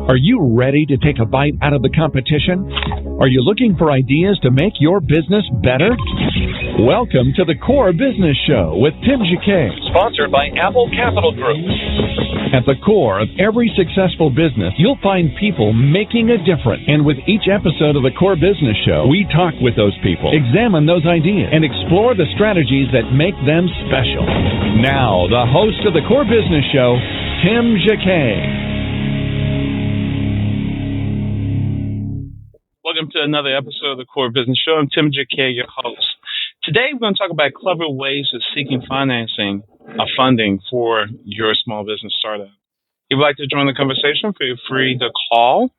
Are you ready to take a bite out of the competition? Are you looking for ideas to make your business better? Welcome to the Core Business Show with Tim Jacquet, sponsored by Apple Capital Group. At the core of every successful business, you'll find people making a difference. And with each episode of the Core Business Show, we talk with those people, examine those ideas, and explore the strategies that make them special. Now, the host of the Core Business Show, Tim Jacquet. Welcome to another episode of the Core Business Show. I'm Tim Jacquet, your host. Today, we're going to talk about clever ways of seeking funding for your small business startup. If you'd like to join the conversation, feel free to call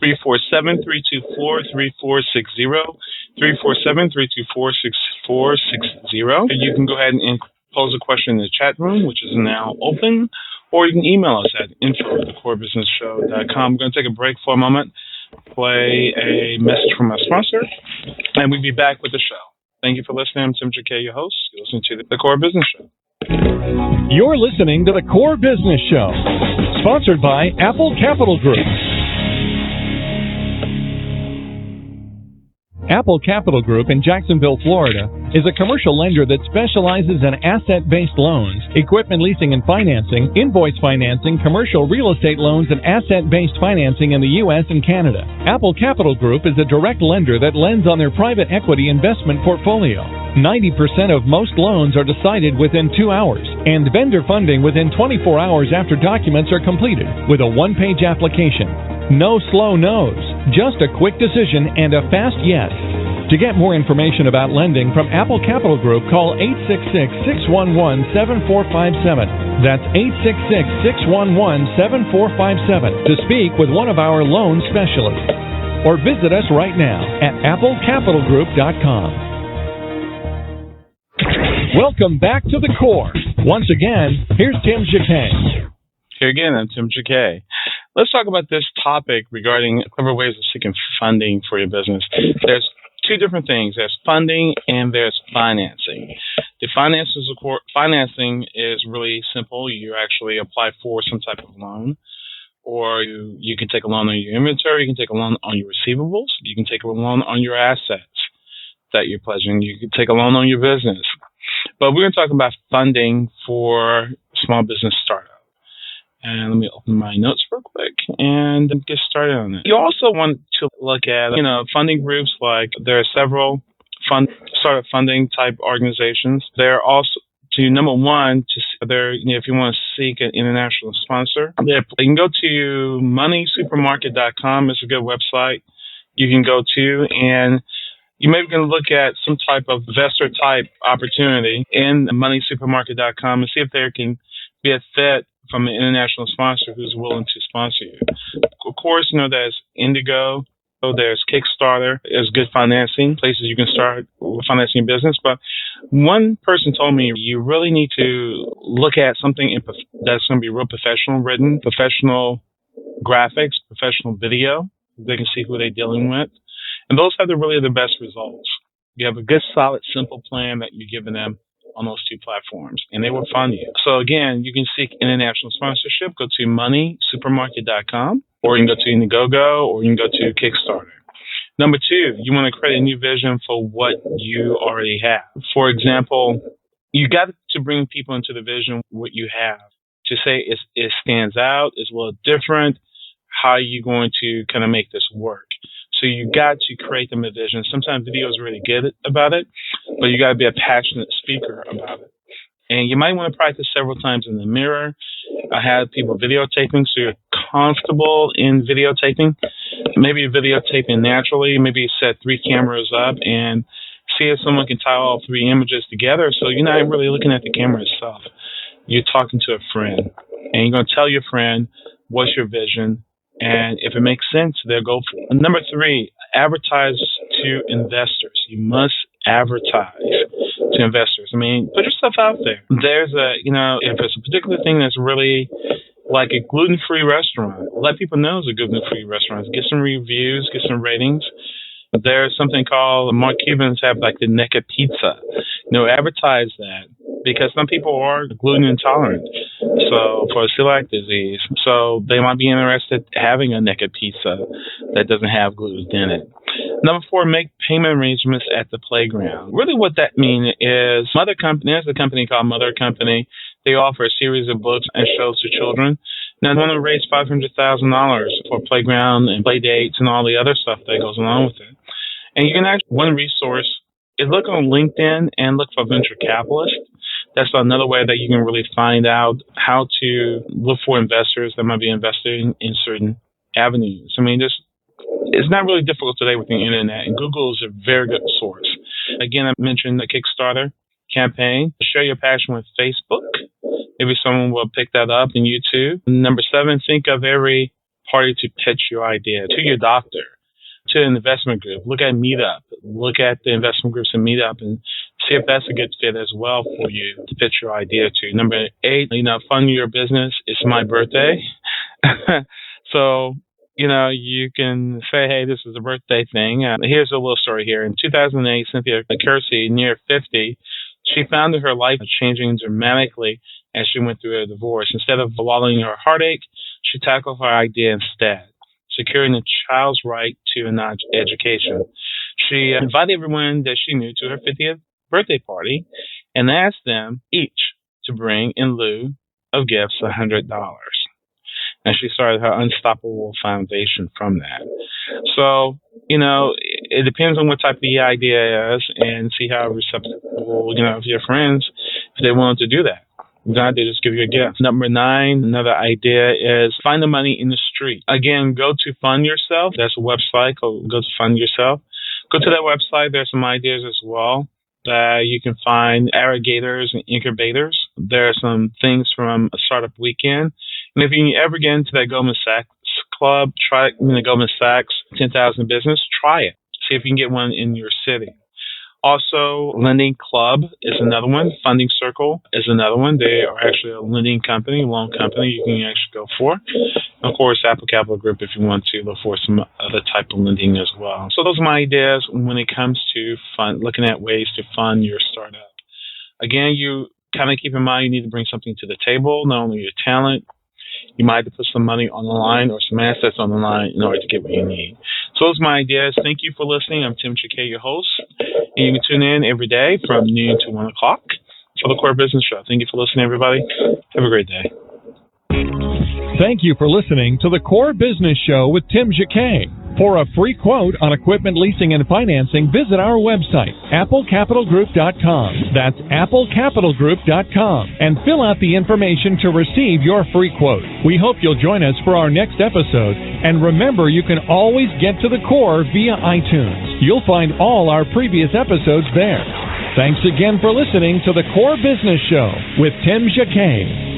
347-324-3460, 347-324-6460. You can go ahead and pose a question in the chat room, which is now open, or you can email us at info@thecorebusinessshow.com. We're going to take a break for a moment, play a message from our sponsor, and we'll be back with the show. Thank you for listening. I'm Tim Jacquet, your host. You're listening to the Core Business Show. You're listening to the Core Business Show, sponsored by Apple Capital Group. Apple Capital Group in Jacksonville, Florida, is a commercial lender that specializes in asset-based loans, equipment leasing and financing, invoice financing, commercial real estate loans, and asset-based financing in the U.S. and Canada. Apple Capital Group is a direct lender that lends on their private equity investment portfolio. 90% of most loans are decided within 2 hours, and vendor funding within 24 hours after documents are completed, with a one-page application. No slow no's, just a quick decision and a fast yes. To get more information about lending from Apple Capital Group, call 866-611-7457. That's 866-611-7457 to speak with one of our loan specialists. Or visit us right now at applecapitalgroup.com. Welcome back to the Core. Once again, here's Tim Jacquet. Here again, I'm Tim Jacquet. Let's talk about this topic regarding clever ways of seeking funding for your business. There's two different things. There's funding and there's financing. The financing is really simple. You actually apply for some type of loan, or you can take a loan on your inventory, you can take a loan on your receivables, you can take a loan on your assets that you're pledging, you can take a loan on your business. But we're going to talk about funding for small business startup. And let me open my notes real quick and get started on it. You also want to look at, funding groups. Like there are several startup funding type organizations. There are also, number one, if you want to seek an international sponsor, you can go to moneysupermarket.com. It's a good website you can go to, and you may be going to look at some type of investor type opportunity in moneysupermarket.com and see if there can be a fit from an international sponsor who's willing to sponsor you. Of course, there's Indigo, there's Kickstarter, there's good financing, places you can start financing your business. But one person told me you really need to look at something that's going to be real professional written, professional graphics, professional video. They can see who they're dealing with. And those have really the best results. You have a good, solid, simple plan that you're giving them on those two platforms, and they will fund you. So again, you can seek international sponsorship. Go to moneysupermarket.com, or you can go to Indiegogo, or you can go to Kickstarter. Number two, you want to create a new vision for what you already have. For example, you got to bring people into the vision what you have to say it stands out, is a little different. How are you going to kind of make this work? So you got to create them a vision. Sometimes video is really good about it, but you got to be a passionate speaker about it. And you might want to practice several times in the mirror. I have people videotaping, so you're comfortable in videotaping. Maybe you're videotaping naturally. Maybe you set 3 cameras up and see if someone can tie all 3 images together. So you're not really looking at the camera itself. You're talking to a friend, and you're going to tell your friend what's your vision. And if it makes sense, they'll go for it. Number 3, advertise to investors. You must advertise to investors. Put yourself out there. There's if it's a particular thing that's really like a gluten-free restaurant, let people know it's a gluten-free restaurant. Get some reviews, get some ratings. There's something called, Mark Cubans have like the Necca Pizza. Advertise that. because some people are gluten intolerant, so for celiac disease, so they might be interested in having a naked pizza that doesn't have gluten in it. Number 4, make payment arrangements at the playground. Really what that means is there's a company called Mother Company. They offer a series of books and shows to children. Now, they want to raise $500,000 for playground and play dates and all the other stuff that goes along with it. And you can actually, one resource is look on LinkedIn and look for venture capitalists. That's another way that you can really find out how to look for investors that might be investing in certain avenues. I mean, it's not really difficult today with the internet, and Google is a very good source. Again, I mentioned the Kickstarter campaign. Share your passion with Facebook. Maybe someone will pick that up in YouTube. Number 7, think of every party to pitch your idea to your doctor, to an investment group. Look at Meetup. Look at the investment groups in Meetup and see if that's a good fit as well for you to pitch your idea to. Number 8, fund your business. It's my birthday. So, you can say, hey, this is a birthday thing. Here's a little story here. In 2008, Cynthia Kersey, near 50, she found that her life was changing dramatically as she went through a divorce. Instead of wallowing her heartache, she tackled her idea instead, securing a child's right to an education. She invited everyone that she knew to her 50th birthday party and asked them each to bring, in lieu of gifts, $100. And she started her Unstoppable Foundation from that. So, it depends on what type of the idea is and see how receptive, of your friends, if they're willing to do that. God, they just give you a gift. Number 9, another idea is find the money in the street. Again, go to Fund Yourself. That's a website. Go to Fund Yourself. Go to that website. There's some ideas as well that you can find, aggregators and incubators. There are some things from a startup weekend. And if you ever get into that Goldman Sachs club, try the Goldman Sachs 10,000 business, try it. See if you can get one in your city. Also, Lending Club is another one. Funding Circle is another one. They are actually a lending company, loan company you can actually go for. And of course, Apple Capital Group if you want to look for some other type of lending as well. So those are my ideas when it comes to looking at ways to fund your startup. Again, you kind of keep in mind you need to bring something to the table, not only your talent. You might have to put some money on the line or some assets on the line in order to get what you need. So those are my ideas. Thank you for listening. I'm Tim Chiquet, your host. And you can tune in every day from noon to 1 o'clock for the Core Business Show. Thank you for listening, everybody. Have a great day. Thank you for listening to the Core Business Show with Tim Chiquet. For a free quote on equipment leasing and financing, visit our website, applecapitalgroup.com. That's applecapitalgroup.com. And fill out the information to receive your free quote. We hope you'll join us for our next episode. And remember, you can always get to the Core via iTunes. You'll find all our previous episodes there. Thanks again for listening to the Core Business Show with Tim Chiquet.